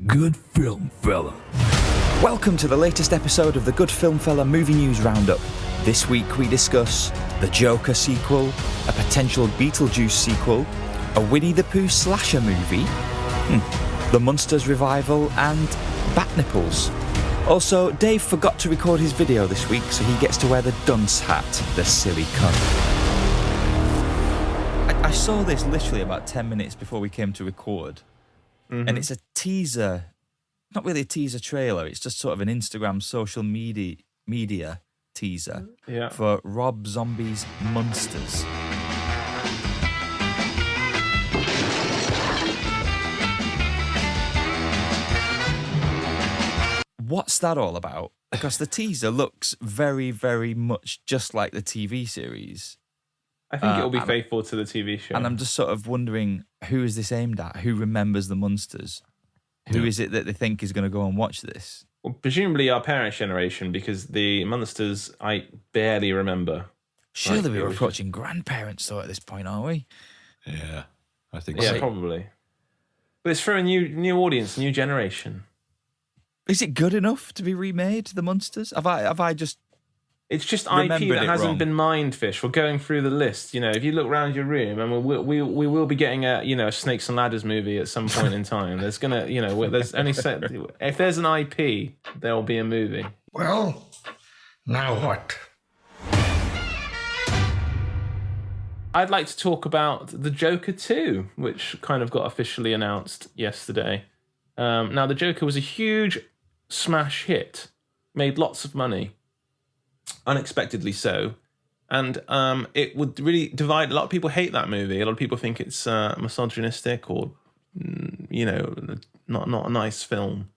Good Film Fella. Welcome to the latest episode of the Good Film Fella Movie News Roundup. This week we discuss the Joker sequel, a potential BeetleJuice sequel, a Winnie the Pooh slasher movie, the Munsters revival, and Bat Nipples. Also, Dave forgot to record his video this week, so he gets to wear the dunce hat, the silly cunt. I saw this literally about 10 minutes before we came to record, and it's a teaser, not really a teaser trailer, it's just sort of an Instagram social media teaser for Rob Zombie's Munsters. What's that all about? Because the teaser looks very, very much just like the TV series. I think it'll be faithful to the TV show. And I'm just sort of wondering, who is this aimed at? Who remembers the Munsters? Who is it that they think is going to go and watch this? Well, presumably our parents' generation, because the Munsters I barely remember. Surely we're approaching grandparents though at this point, aren't we? Yeah, I think so. so. Yeah, probably. But it's for a new audience, new generation. Is it good enough to be remade, the Munsters? Have I just... It's just IP that hasn't been mined, Fish. We're going through the list. You know, if you look around your room, and we will be getting a Snakes and Ladders movie at some point in time. There's gonna, there's only if there's an IP, there will be a movie. Well, now what? I'd like to talk about the Joker 2, which kind of got officially announced yesterday. Now, the Joker was a huge smash hit, made lots of money. Unexpectedly so, and it would really divide. A lot of people hate that movie. A lot of people think it's misogynistic or not a nice film.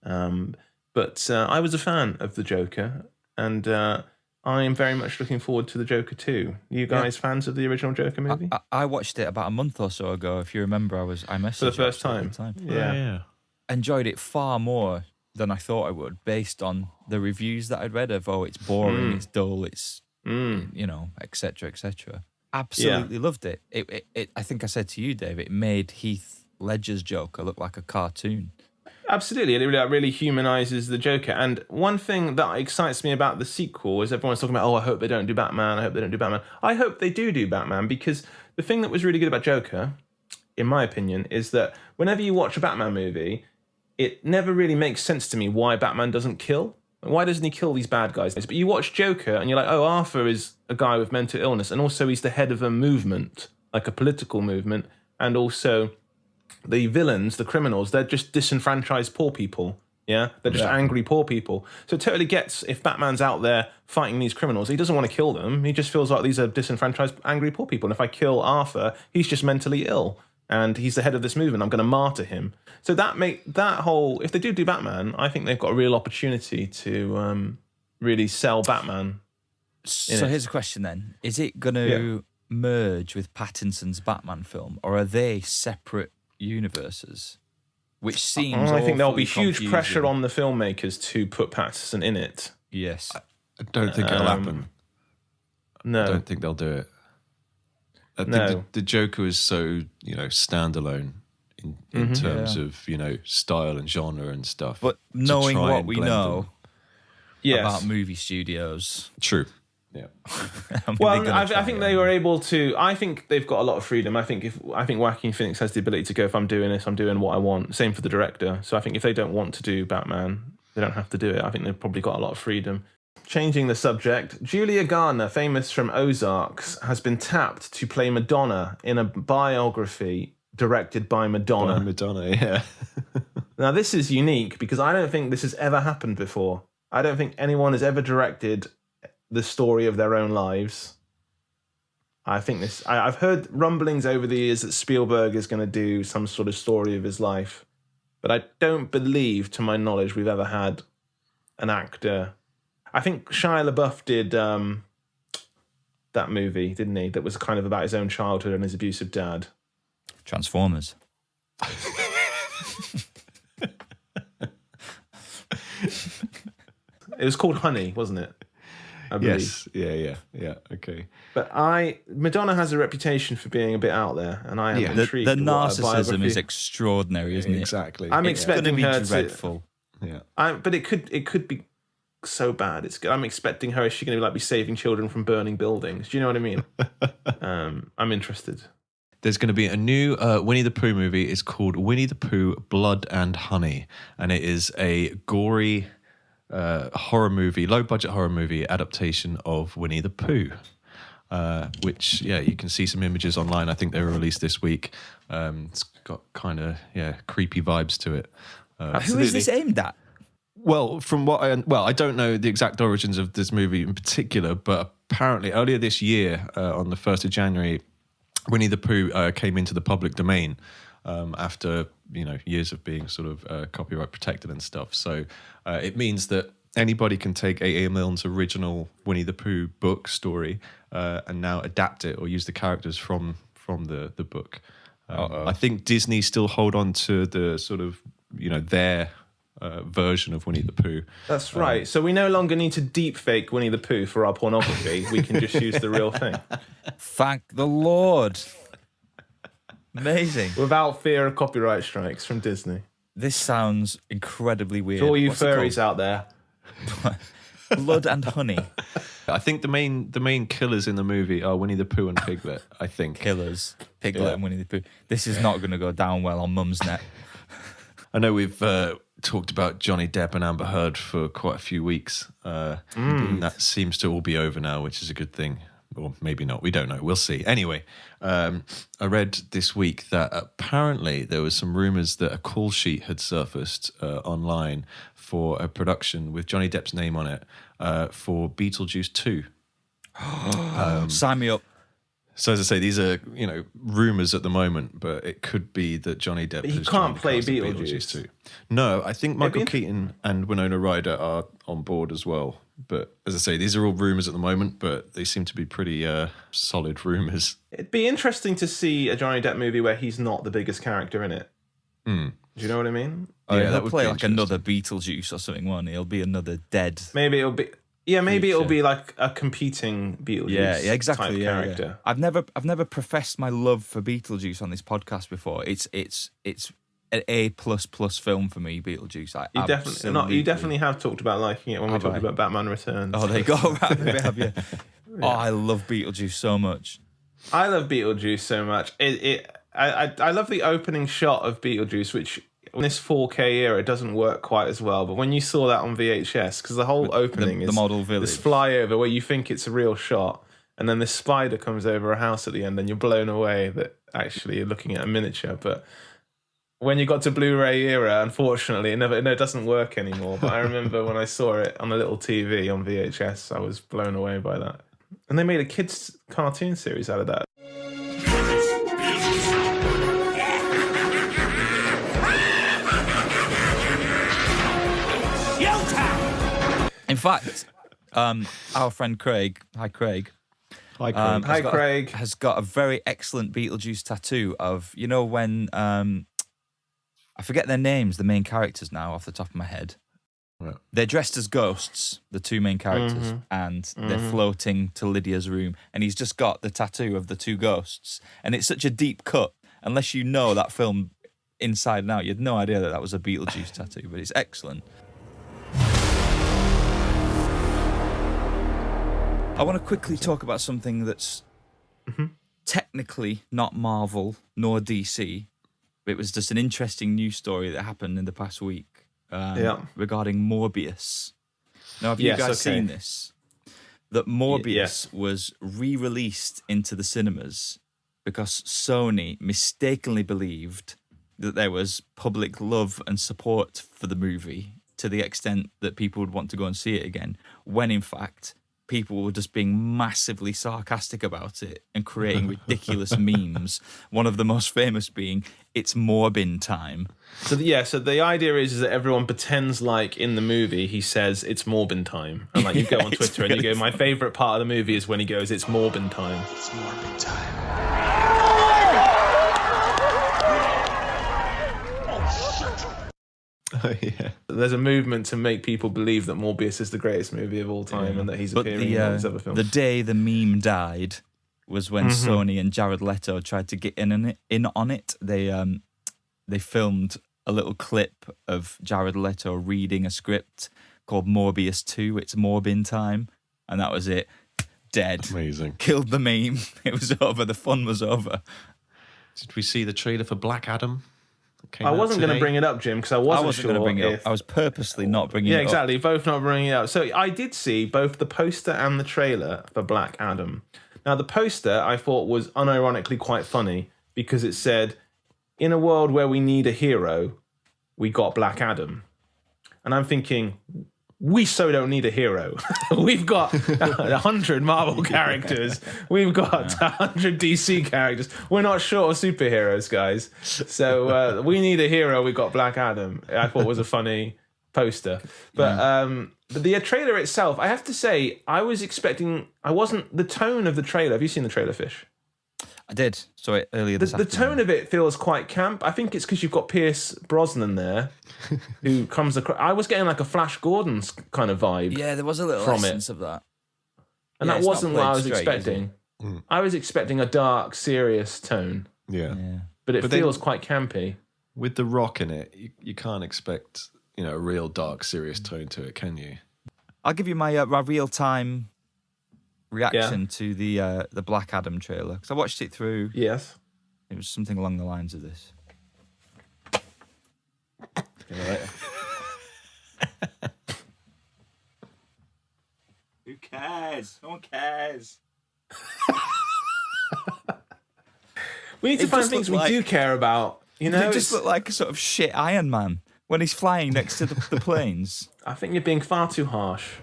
But I was a fan of the Joker, and I am very much looking forward to the Joker 2. You guys fans of the original Joker movie? I watched it about a month or so ago. If you remember, I messaged for the first time. Yeah. Enjoyed it far more than I thought I would, based on the reviews that I'd read of, it's boring, it's dull, it's, etc., etc. Absolutely loved it. It. I think I said to you, Dave, it made Heath Ledger's Joker look like a cartoon. Absolutely, it really humanises the Joker. And one thing that excites me about the sequel is everyone's talking about, I hope they don't do Batman, I hope they don't do Batman. I hope they do Batman, because the thing that was really good about Joker, in my opinion, is that whenever you watch a Batman movie, it never really makes sense to me why Batman doesn't kill. Why doesn't he kill these bad guys? But you watch Joker and you're like, Arthur is a guy with mental illness, and also he's the head of a movement, like a political movement, and also the villains, the criminals, they're just disenfranchised poor people. Yeah, they're just angry poor people. So it totally gets if Batman's out there fighting these criminals, he doesn't want to kill them. He just feels like these are disenfranchised, angry poor people. And if I kill Arthur, he's just mentally ill. And he's the head of this movement. I'm going to martyr him. So if they do Batman, I think they've got a real opportunity to really sell Batman. So here's a question then. Is it going to merge with Pattinson's Batman film, or are they separate universes? Which seems I think there'll be huge confusing. pressure on the filmmakers to put Pattinson in it. Yes. I don't think it'll happen. No. I don't think they'll do it. I think the Joker is so, standalone in terms of, style and genre and stuff. But knowing what we know about movie studios. True. Yeah. I think they were able to. I think they've got a lot of freedom. I think Joaquin Phoenix has the ability to go, if I'm doing this, I'm doing what I want. Same for the director. So I think if they don't want to do Batman, they don't have to do it. I think they've probably got a lot of freedom. Changing the subject, Julia Garner, famous from Ozarks, has been tapped to play Madonna in a biography directed by Madonna. Yeah. Now, this is unique because I don't think this has ever happened before. I don't think anyone has ever directed the story of their own lives. I've heard rumblings over the years that Spielberg is going to do some sort of story of his life, but I don't believe, to my knowledge, we've ever had an actor. I think Shia LaBeouf did that movie, didn't he? That was kind of about his own childhood and his abusive dad. Transformers. It was called Honey, wasn't it? I believe. Yes. Yeah. Okay. But Madonna has a reputation for being a bit out there, and I am intrigued. The narcissism is extraordinary, isn't it? Exactly. I'm expecting her dreadful. But it could be so bad. It's good. I'm expecting her. Is she going to be saving children from burning buildings? Do you know what I mean? I'm interested. There's going to be a new Winnie the Pooh movie. It's called Winnie the Pooh, Blood and Honey. And it is a gory horror movie, low-budget horror movie adaptation of Winnie the Pooh, which, you can see some images online. I think they were released this week. It's got kind of, creepy vibes to it. Who is this aimed at? Well, I don't know the exact origins of this movie in particular, but apparently earlier this year, on the 1st of January, Winnie the Pooh came into the public domain after years of being sort of copyright protected and stuff. So it means that anybody can take A.A. Milne's original Winnie the Pooh book story and now adapt it or use the characters from the book. I think Disney still hold on to the sort of their version of Winnie the Pooh. That's right. So we no longer need to deep fake Winnie the Pooh for our pornography. We can just use the real thing. Thank the Lord. Amazing. Without fear of copyright strikes from Disney. This sounds incredibly weird. To all you furries out there. Blood and Honey. I think the main killers in the movie are Winnie the Pooh and Piglet, I think. Killers. Piglet and Winnie the Pooh. This is not going to go down well on Mumsnet. I know we've talked about Johnny Depp and Amber Heard for quite a few weeks. That seems to all be over now, which is a good thing. Or maybe not. We don't know. We'll see. Anyway, I read this week that apparently there was some rumours that a call sheet had surfaced online for a production with Johnny Depp's name on it for BeetleJuice 2. Sign me up. So as I say, these are rumours at the moment, but it could be that Johnny Depp. But he can't play BeetleJuice 2. No, I think Michael Keaton and Winona Ryder are on board as well. But as I say, these are all rumours at the moment, but they seem to be pretty solid rumours. It'd be interesting to see a Johnny Depp movie where he's not the biggest character in it. Do you know what I mean? He'll play like another Beetlejuice or something, won't he? He'll be another dead. Maybe it'll be. Yeah, maybe it'll be like a competing Beetlejuice exactly, type character. I've never professed my love for Beetlejuice on this podcast before. It's an A++ film for me, Beetlejuice. You definitely have talked about liking it when we talked about Batman Returns. Oh, there you go. Right, Oh, I love Beetlejuice so much. I love Beetlejuice so much. I love the opening shot of Beetlejuice, which in this 4K era doesn't work quite as well. But when you saw that on VHS, because the whole opening is the model village, this flyover where you think it's a real shot, and then this spider comes over a house at the end, and you're blown away that actually you're looking at a miniature. But when you got to Blu-ray era, unfortunately, it doesn't work anymore. But I remember when I saw it on a little TV on VHS, I was blown away by that. And they made a kids' cartoon series out of that. In fact, our friend Craig, hi Craig. Hi Craig. Has got a very excellent Beetlejuice tattoo of, when I forget their names, the main characters now off the top of my head. Right. They're dressed as ghosts, the two main characters, and they're floating to Lydia's room, and he's just got the tattoo of the two ghosts, and it's such a deep cut. Unless you know that film inside and out, you had no idea that was a Beetlejuice tattoo, but it's excellent. I want to quickly talk about something that's technically not Marvel nor DC, but it was just an interesting news story that happened in the past week regarding Morbius. Now, have you guys seen this? That Morbius was re-released into the cinemas because Sony mistakenly believed that there was public love and support for the movie to the extent that people would want to go and see it again, when in fact people were just being massively sarcastic about it and creating ridiculous memes. One of the most famous being, "It's Morbin time." So the idea is that everyone pretends like in the movie he says it's Morbin time, and like you go on Twitter and you go, my favourite part of the movie is when he goes, "It's Morbin time." It's Morbin time. Oh, yeah. There's a movement to make people believe that Morbius is the greatest movie of all time and that he's But appearing in all these other films. the day the meme died was when Sony and Jared Leto tried to get in on it. They filmed a little clip of Jared Leto reading a script called Morbius 2. It's Morbin time. And that was it. Dead. Amazing. Killed the meme. It was over. The fun was over. Did we see the trailer for Black Adam? I wasn't going to bring it up, Jim, because I wasn't sure going to bring it up. I was purposely not bringing it up. Yeah, exactly. Both not bringing it up. So I did see both the poster and the trailer for Black Adam. Now, the poster I thought was unironically quite funny because it said, in a world where we need a hero, we got Black Adam. And I'm thinking, we so don't need a hero. We've got 100 Marvel characters. We've got 100 DC characters. We're not short of superheroes, guys. So we need a hero. We've got Black Adam. I thought was a funny poster. But the trailer itself, I have to say, I wasn't the tone of the trailer. Have you seen the trailer, Fish? I did. Saw it earlier this afternoon. The tone of it feels quite camp. I think it's because you've got Pierce Brosnan there, who comes across. I was getting like a Flash Gordon's kind of vibe. Yeah, there was a little essence of that. And that wasn't what I was expecting. I was expecting a dark, serious tone. Yeah. But it feels quite campy. With The Rock in it, you can't expect, a real dark, serious tone to it, can you? I'll give you my real-time reaction to the Black Adam trailer, because I watched it through. Yes. It was something along the lines of this. Who cares? No one cares. We need to find things we do care about. It just looked like a sort of shit Iron Man when he's flying next to the planes. I think you're being far too harsh.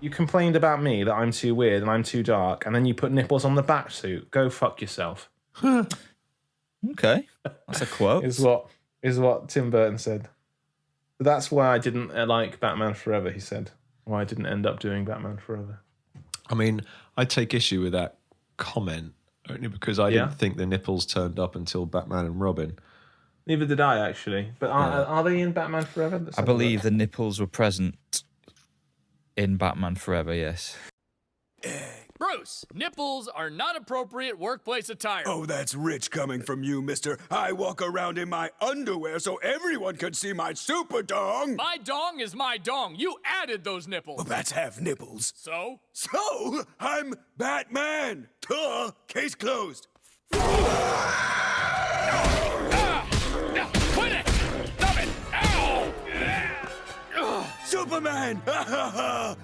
You complained about me that I'm too weird and I'm too dark, and then you put nipples on the bat suit. Go fuck yourself. Okay, that's a quote. is what Tim Burton said. But that's why I didn't like Batman Forever, he said. Why I didn't end up doing Batman Forever. I mean, I take issue with that comment only because I didn't think the nipples turned up until Batman and Robin. Neither did I, actually. But are they in Batman Forever? I believe the nipples were present in Batman Forever, yes. Bruce, nipples are not appropriate workplace attire. Oh, that's rich coming from you, mister. I walk around in my underwear so everyone can see my super dong. My dong is my dong. You added those nipples. Well, bats have nipples. So? So, I'm Batman. Duh, case closed. Quit it! Stop it! Ow! Superman!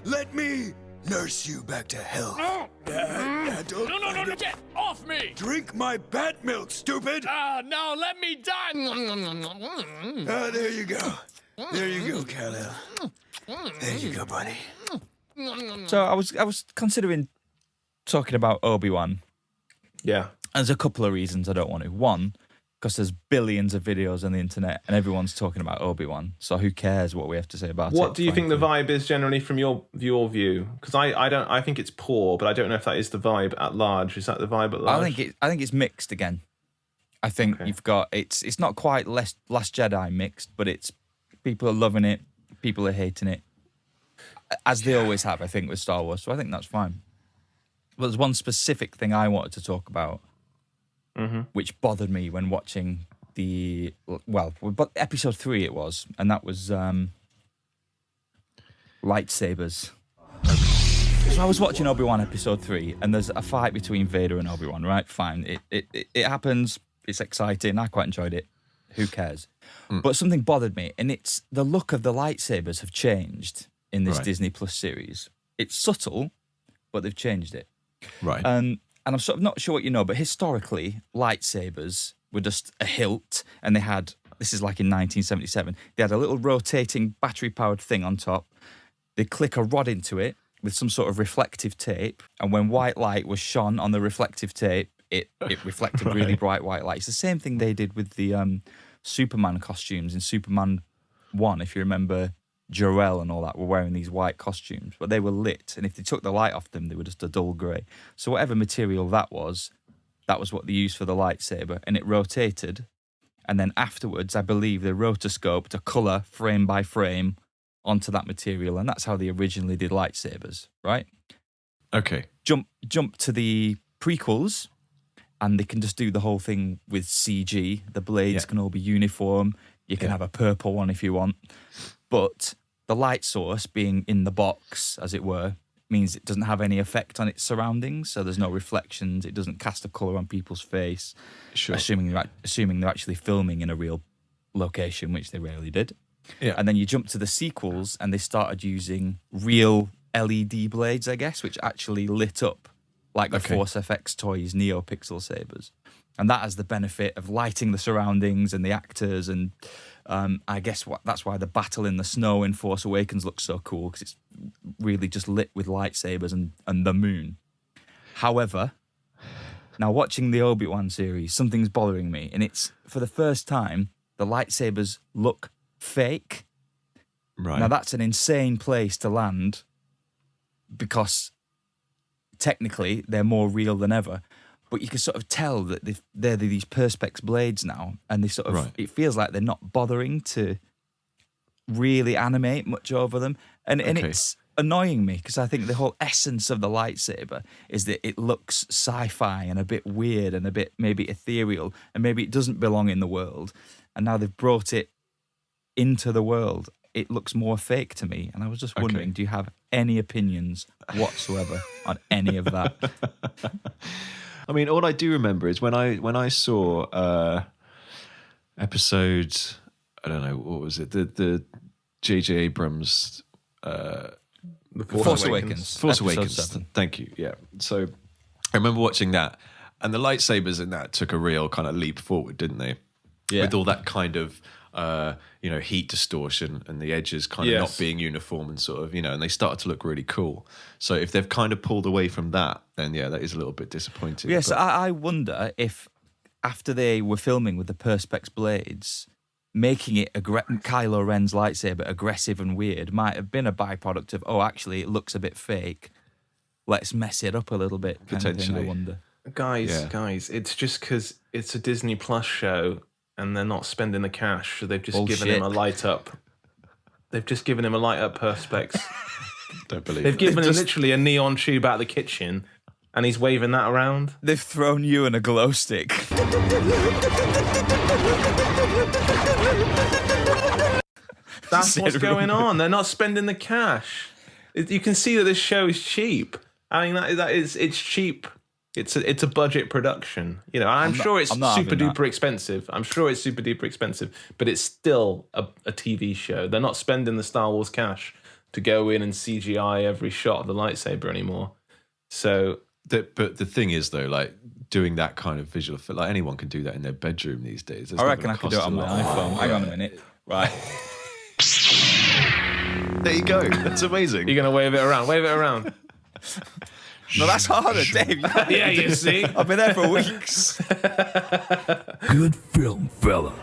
Let me nurse you back to health. No, get off me! Drink my bat milk, stupid! No, let me die! There you go. There you go, Kal-El. There you go, buddy. So I was considering talking about Obi-Wan. Yeah. There's a couple of reasons I don't want to. One, because there's billions of videos on the internet and everyone's talking about Obi-Wan. So who cares what we have to say about it? What do you think the vibe is generally from your view? Because I think it's poor, but I don't know if that is the vibe at large. Is that the vibe at large? I think it's mixed again. I think you've got it's not quite Last Jedi mixed, but it's people are loving it, people are hating it, as they always have. I think with Star Wars, so I think that's fine. But there's one specific thing I wanted to talk about, which bothered me when watching episode 3 it was, and that was lightsabers. So I was watching Obi-Wan episode 3, and there's a fight between Vader and Obi-Wan, right? Fine. It happens. It's exciting. I quite enjoyed it. Who cares? But something bothered me, and it's the look of the lightsabers have changed in this Disney Plus series. It's subtle, but they've changed it. Right. And I'm sort of not sure what you know, but historically, lightsabers were just a hilt, and they had, this is like in 1977, they had a little rotating battery-powered thing on top. They'd click a rod into it with some sort of reflective tape, and when white light was shone on the reflective tape, it reflected really bright white light. It's the same thing they did with the Superman costumes in Superman 1, if you remember. Jor-El and all that were wearing these white costumes, but they were lit, and if they took the light off them, they were just a dull grey. So whatever material that was, that was what they used for the lightsaber, and it rotated. And then afterwards, I believe they rotoscoped a colour frame by frame onto that material, and that's how they originally did lightsabers, right? Okay. Jump to the prequels, and they can just do the whole thing with CG. The blades can all be uniform. You can have a purple one if you want. But the light source being in the box, as it were, means it doesn't have any effect on its surroundings, so there's no reflections. It doesn't cast a colour on people's face, assuming they're actually filming in a real location, which they rarely did. Yeah. And then you jump to the sequels, and they started using real LED blades, I guess, which actually lit up like the Force FX toys NeoPixel sabers. And that has the benefit of lighting the surroundings and the actors. And I guess that's why the battle in the snow in Force Awakens looks so cool, because it's really just lit with lightsabers and the moon. However, now watching the Obi-Wan series, something's bothering me. And it's, for the first time, the lightsabers look fake. Right. Now, that's an insane place to land, because technically they're more real than ever. But you can sort of tell that they're these Perspex blades now, and they sort of it feels like they're not bothering to really animate much over them. And it's annoying me, because I think the whole essence of the lightsaber is that it looks sci-fi and a bit weird and a bit maybe ethereal, and maybe it doesn't belong in the world. And now they've brought it into the world. It looks more fake to me. And I was just wondering, do you have any opinions whatsoever on any of that? I mean, all I do remember is when I saw episode, I don't know, what was it? The J.J. Abrams... The Force Awakens. Force Episode Awakens. 7. Thank you. Yeah. So I remember watching that, and the lightsabers in that took a real kind of leap forward, didn't they? Yeah. With all that kind of, heat distortion and the edges kind of not being uniform and sort of, and they started to look really cool. So if they've kind of pulled away from that, then that is a little bit disappointing. Yes, I wonder if after they were filming with the Perspex blades, making it Kylo Ren's lightsaber aggressive and weird might have been a byproduct of, actually, it looks a bit fake. Let's mess it up a little bit. Potentially. I wonder. Guys, it's just because it's a Disney Plus show and they're not spending the cash, so they've just given him a light up. They've just given him a light up Perspex. Don't believe They've it. given him literally a neon tube out of the kitchen, and he's waving that around. They've thrown you in a glow stick. That's what's going on. They're not spending the cash. You can see that this show is cheap. I mean, it's cheap. It's a budget production. I'm sure it's super duper expensive. I'm sure it's super duper expensive, but it's still a TV show. They're not spending the Star Wars cash to go in and CGI every shot of the lightsaber anymore. So, but the thing is, though, like doing that kind of visual effect, like anyone can do that in their bedroom these days. I reckon I could do it on my iPhone. Hang on a minute. Right. There you go. That's amazing. You're gonna wave it around. Wave it around. No, that's harder, Dave. Yeah, you see. I've been there for weeks. Good film, fella.